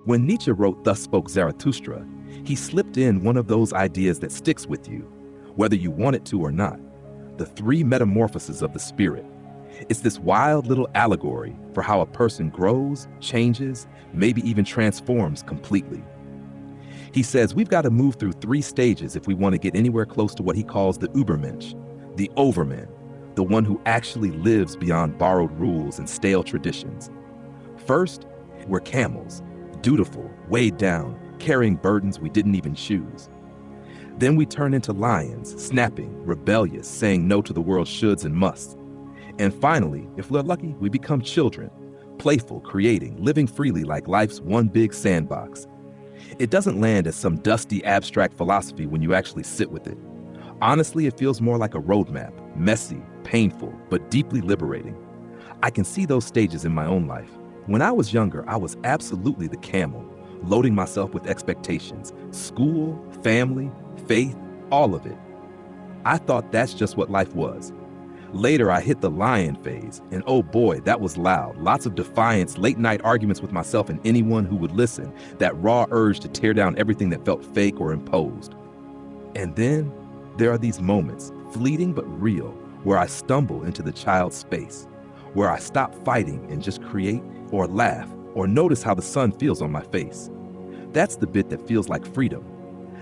When Nietzsche wrote Thus Spoke Zarathustra, he slipped in one of those ideas that sticks with you, whether you want it to or not, the three metamorphoses of the spirit. It's this wild little allegory for how a person grows, changes, maybe even transforms completely. He says we've got to move through three stages if we want to get anywhere close to what he calls the Übermensch, the overman, the one who actually lives beyond borrowed rules and stale traditions. First, we're camels, dutiful, weighed down, carrying burdens we didn't even choose. Then we turn into lions, snapping, rebellious, saying no to the world's shoulds and musts. And finally, if we're lucky, we become children, playful, creating, living freely like life's one big sandbox. It doesn't land as some dusty, abstract philosophy when you actually sit with it. Honestly, it feels more like a roadmap, messy, painful, but deeply liberating. I can see those stages in my own life. When I was younger, I was absolutely the camel, loading myself with expectations, school, family, faith, all of it. I thought that's just what life was. Later, I hit the lion phase, and oh boy, that was loud. Lots of defiance, late-night arguments with myself and anyone who would listen, that raw urge to tear down everything that felt fake or imposed. And then, there are these moments, fleeting but real, where I stumble into the child's space, where I stop fighting and just create, or laugh, or notice how the sun feels on my face. That's the bit that feels like freedom.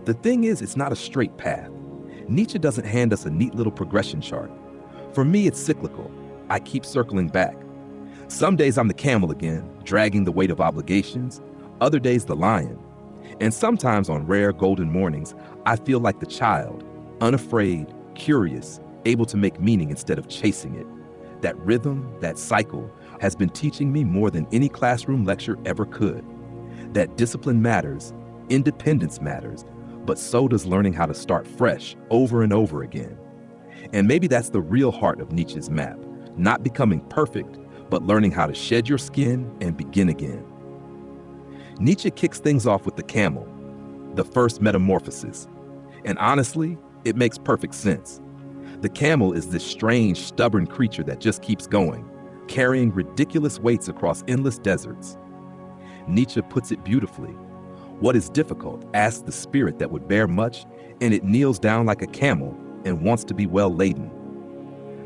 The thing is, it's not a straight path. Nietzsche doesn't hand us a neat little progression chart. For me, it's cyclical. I keep circling back. Some days I'm the camel again, dragging the weight of obligations. Other days, the lion. And sometimes on rare golden mornings, I feel like the child, unafraid, curious, able to make meaning instead of chasing it. That rhythm, that cycle, has been teaching me more than any classroom lecture ever could. That discipline matters, independence matters, but so does learning how to start fresh over and over again. And maybe that's the real heart of Nietzsche's map, not becoming perfect, but learning how to shed your skin and begin again. Nietzsche kicks things off with the camel, the first metamorphosis. And honestly, it makes perfect sense. The camel is this strange, stubborn creature that just keeps going, carrying ridiculous weights across endless deserts. Nietzsche puts it beautifully. What is difficult asks the spirit that would bear much, and it kneels down like a camel and wants to be well laden.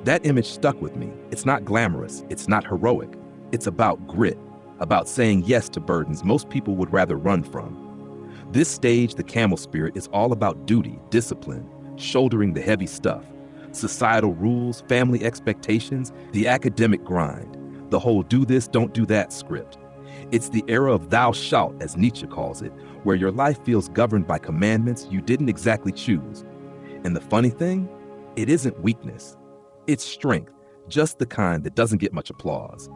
That image stuck with me. It's not glamorous, it's not heroic. It's about grit, about saying yes to burdens most people would rather run from. This stage, the camel spirit, is all about duty, discipline, shouldering the heavy stuff. Societal rules, family expectations, the academic grind, the whole do this, don't do that script. It's the era of thou shalt, as Nietzsche calls it, where your life feels governed by commandments you didn't exactly choose. And the funny thing, it isn't weakness. It's strength, just the kind that doesn't get much applause.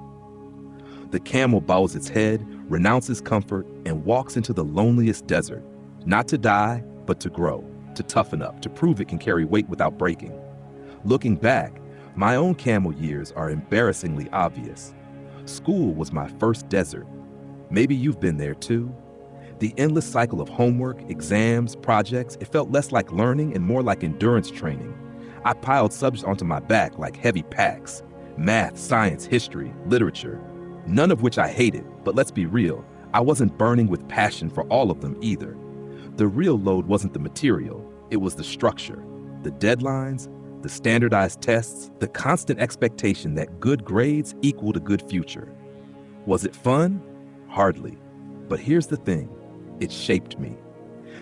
The camel bows its head, renounces comfort, and walks into the loneliest desert, not to die, but to grow, to toughen up, to prove it can carry weight without breaking. Looking back, my own camel years are embarrassingly obvious. School was my first desert. Maybe you've been there too. The endless cycle of homework, exams, projects, it felt less like learning and more like endurance training. I piled subjects onto my back like heavy packs. Math, science, history, literature. None of which I hated, but let's be real, I wasn't burning with passion for all of them either. The real load wasn't the material, it was the structure, the deadlines, the standardized tests, the constant expectation that good grades equaled a good future. Was it fun? Hardly. But here's the thing, it shaped me.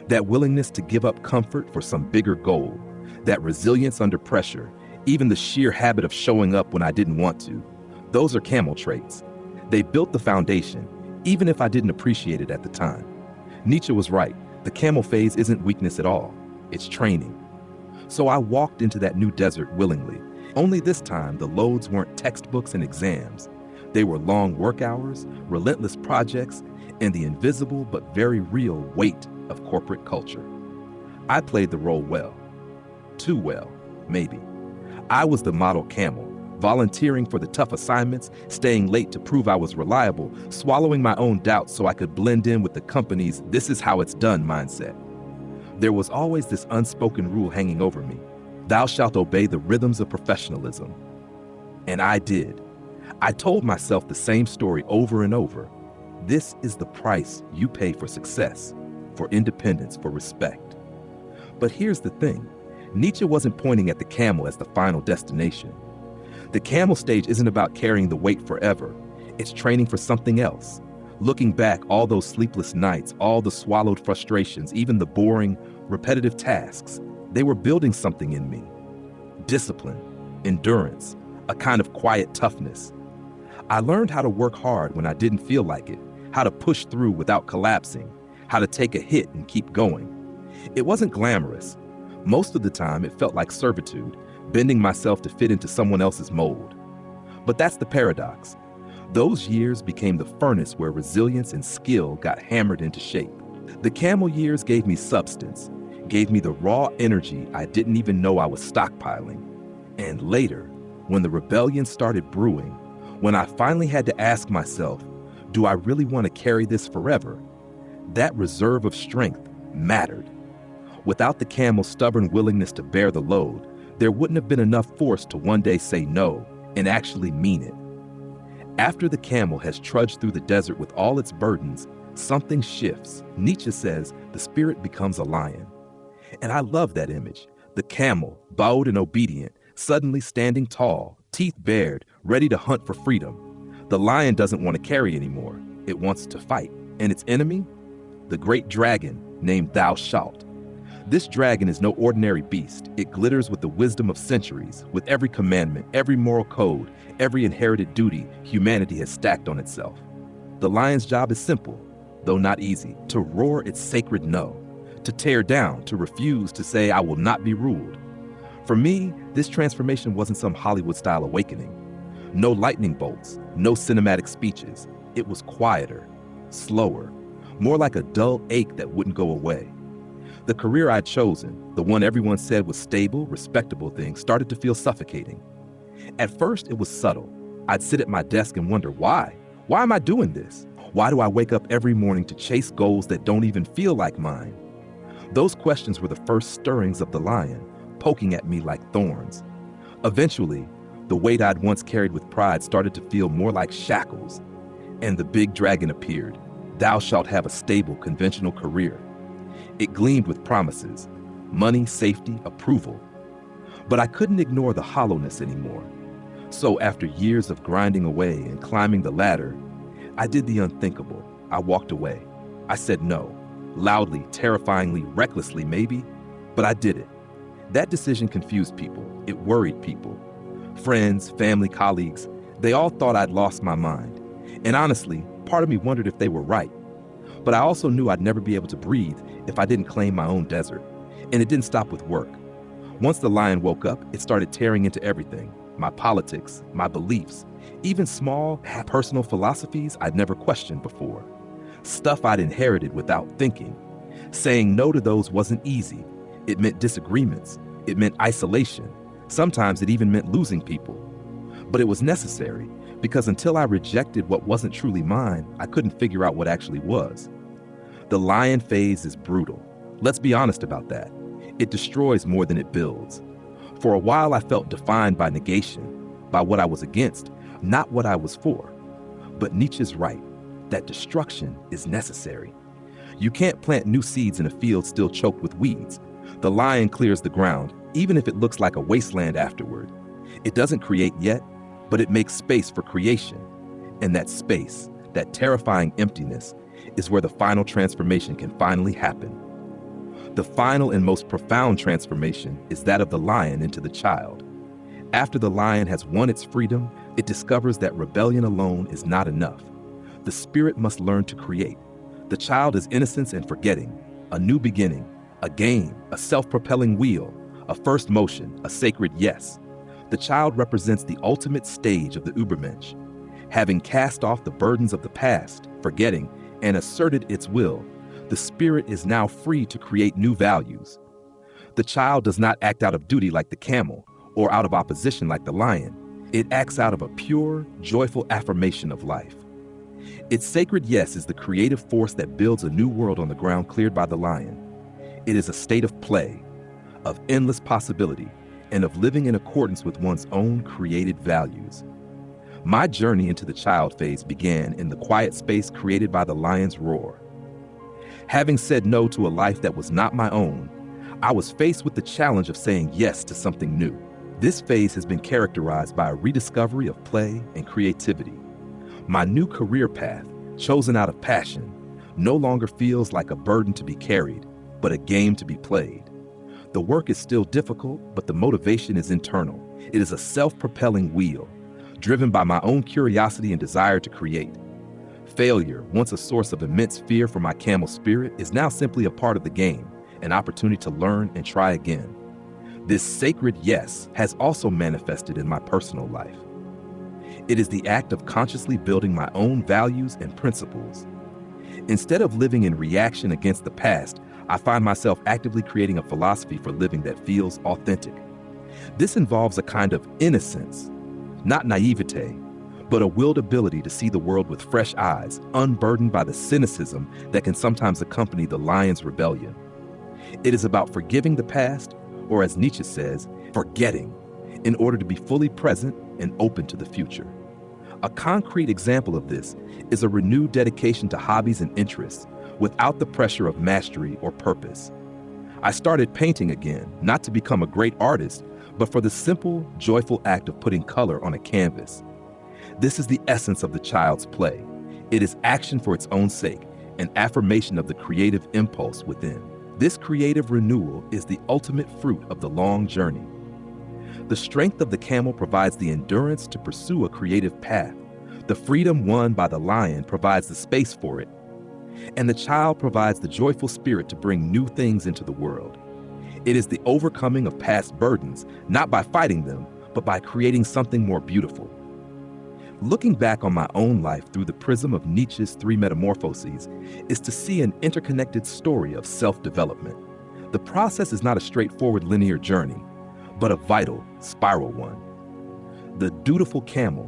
That willingness to give up comfort for some bigger goal, that resilience under pressure, even the sheer habit of showing up when I didn't want to. Those are camel traits. They built the foundation, even if I didn't appreciate it at the time. Nietzsche was right, the camel phase isn't weakness at all, it's training. So I walked into that new desert willingly. Only this time, the loads weren't textbooks and exams. They were long work hours, relentless projects, and the invisible but very real weight of corporate culture. I played the role well. Too well, maybe. I was the model camel, volunteering for the tough assignments, staying late to prove I was reliable, swallowing my own doubts so I could blend in with the company's "this is how it's done" mindset. There was always this unspoken rule hanging over me. Thou shalt obey the rhythms of professionalism. And I did. I told myself the same story over and over. This is the price you pay for success, for independence, for respect. But here's the thing. Nietzsche wasn't pointing at the camel as the final destination. The camel stage isn't about carrying the weight forever. It's training for something else. Looking back, all those sleepless nights, all the swallowed frustrations, even the boring, repetitive tasks, they were building something in me. Discipline, endurance, a kind of quiet toughness. I learned how to work hard when I didn't feel like it, how to push through without collapsing, how to take a hit and keep going. It wasn't glamorous. Most of the time, it felt like servitude, bending myself to fit into someone else's mold. But that's the paradox. Those years became the furnace where resilience and skill got hammered into shape. The camel years gave me substance, gave me the raw energy I didn't even know I was stockpiling. And later, when the rebellion started brewing, when I finally had to ask myself, do I really want to carry this forever? That reserve of strength mattered. Without the camel's stubborn willingness to bear the load, there wouldn't have been enough force to one day say no and actually mean it. After the camel has trudged through the desert with all its burdens, something shifts. Nietzsche says the spirit becomes a lion. And I love that image. The camel, bowed and obedient, suddenly standing tall, teeth bared, ready to hunt for freedom. The lion doesn't want to carry anymore. It wants to fight. And its enemy? The great dragon named Thou Shalt. This dragon is no ordinary beast. It glitters with the wisdom of centuries, with every commandment, every moral code, every inherited duty humanity has stacked on itself. The lion's job is simple, though not easy: to roar its sacred no, to tear down, to refuse, to say, I will not be ruled. For me, this transformation wasn't some Hollywood-style awakening. No lightning bolts, no cinematic speeches. It was quieter, slower, more like a dull ache that wouldn't go away. The career I'd chosen, the one everyone said was stable, respectable thing, started to feel suffocating. At first, it was subtle. I'd sit at my desk and wonder, why? Why am I doing this? Why do I wake up every morning to chase goals that don't even feel like mine? Those questions were the first stirrings of the lion, poking at me like thorns. Eventually, the weight I'd once carried with pride started to feel more like shackles, and the big dragon appeared. Thou shalt have a stable, conventional career. It gleamed with promises, money, safety, approval. But I couldn't ignore the hollowness anymore. So after years of grinding away and climbing the ladder, I did the unthinkable. I walked away. I said no, loudly, terrifyingly, recklessly maybe, but I did it. That decision confused people. It worried people. Friends, family, colleagues, they all thought I'd lost my mind. And honestly, part of me wondered if they were right. But I also knew I'd never be able to breathe if I didn't claim my own desert. And it didn't stop with work. Once the lion woke up, it started tearing into everything: my politics, my beliefs, even small, personal philosophies I'd never questioned before. Stuff I'd inherited without thinking. Saying no to those wasn't easy. It meant disagreements. It meant isolation. Sometimes it even meant losing people. But it was necessary, because until I rejected what wasn't truly mine, I couldn't figure out what actually was. The lion phase is brutal. Let's be honest about that. It destroys more than it builds. For a while, I felt defined by negation, by what I was against, not what I was for. But Nietzsche's right, that destruction is necessary. You can't plant new seeds in a field still choked with weeds. The lion clears the ground, even if it looks like a wasteland afterward. It doesn't create yet, but it makes space for creation. And that space, that terrifying emptiness, is where the final transformation can finally happen. The final and most profound transformation is that of the lion into the child. After the lion has won its freedom, it discovers that rebellion alone is not enough. The spirit must learn to create. The child is innocence and forgetting, a new beginning, a game, a self-propelling wheel, a first motion, a sacred yes. The child represents the ultimate stage of the Übermensch. Having cast off the burdens of the past, forgetting, and asserted its will, the spirit is now free to create new values. The child does not act out of duty like the camel, or out of opposition like the lion. It acts out of a pure, joyful affirmation of life. Its sacred yes is the creative force that builds a new world on the ground cleared by the lion. It is a state of play, of endless possibility, and of living in accordance with one's own created values. My journey into the child phase began in the quiet space created by the lion's roar. Having said no to a life that was not my own, I was faced with the challenge of saying yes to something new. This phase has been characterized by a rediscovery of play and creativity. My new career path, chosen out of passion, no longer feels like a burden to be carried, but a game to be played. The work is still difficult, but the motivation is internal. It is a self-propelling wheel, driven by my own curiosity and desire to create. Failure, once a source of immense fear for my camel spirit, is now simply a part of the game, an opportunity to learn and try again. This sacred yes has also manifested in my personal life. It is the act of consciously building my own values and principles. Instead of living in reaction against the past, I find myself actively creating a philosophy for living that feels authentic. This involves a kind of innocence, not naivete, but a willed ability to see the world with fresh eyes, unburdened by the cynicism that can sometimes accompany the lion's rebellion. It is about forgiving the past, or as Nietzsche says, forgetting, in order to be fully present and open to the future. A concrete example of this is a renewed dedication to hobbies and interests without the pressure of mastery or purpose. I started painting again, not to become a great artist, but for the simple, joyful act of putting color on a canvas. This is the essence of the child's play. It is action for its own sake, an affirmation of the creative impulse within. This creative renewal is the ultimate fruit of the long journey. The strength of the camel provides the endurance to pursue a creative path. The freedom won by the lion provides the space for it. And the child provides the joyful spirit to bring new things into the world. It is the overcoming of past burdens, not by fighting them, but by creating something more beautiful. Looking back on my own life through the prism of Nietzsche's Three Metamorphoses is to see an interconnected story of self-development. The process is not a straightforward linear journey, but a vital, spiral one. The dutiful camel,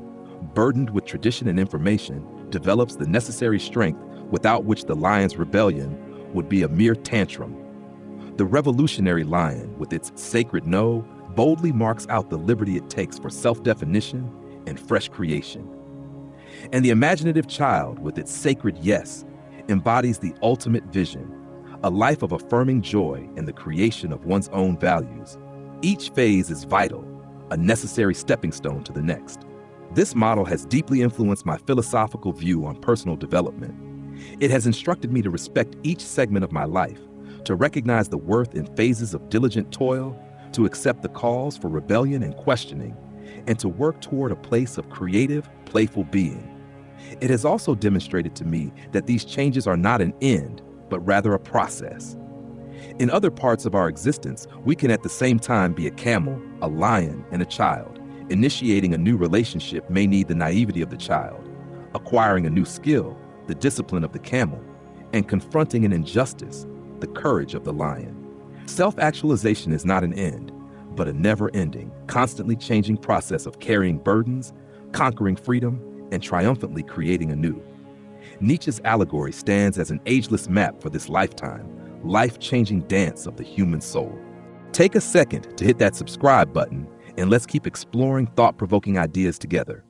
burdened with tradition and information, develops the necessary strength without which the lion's rebellion would be a mere tantrum. The revolutionary lion, with its sacred no, boldly marks out the liberty it takes for self-definition and fresh creation. And the imaginative child, with its sacred yes, embodies the ultimate vision, a life of affirming joy in the creation of one's own values. Each phase is vital, a necessary stepping stone to the next. This model has deeply influenced my philosophical view on personal development. It has instructed me to respect each segment of my life, to recognize the worth in phases of diligent toil, to accept the calls for rebellion and questioning, and to work toward a place of creative, playful being. It has also demonstrated to me that these changes are not an end, but rather a process. In other parts of our existence, we can at the same time be a camel, a lion, and a child. Initiating a new relationship may need the naivety of the child, acquiring a new skill, the discipline of the camel, and confronting an injustice, the courage of the lion. Self-actualization is not an end, but a never-ending, constantly changing process of carrying burdens, conquering freedom, and triumphantly creating anew. Nietzsche's allegory stands as an ageless map for this lifetime, life-changing dance of the human soul. Take a second to hit that subscribe button, and let's keep exploring thought-provoking ideas together.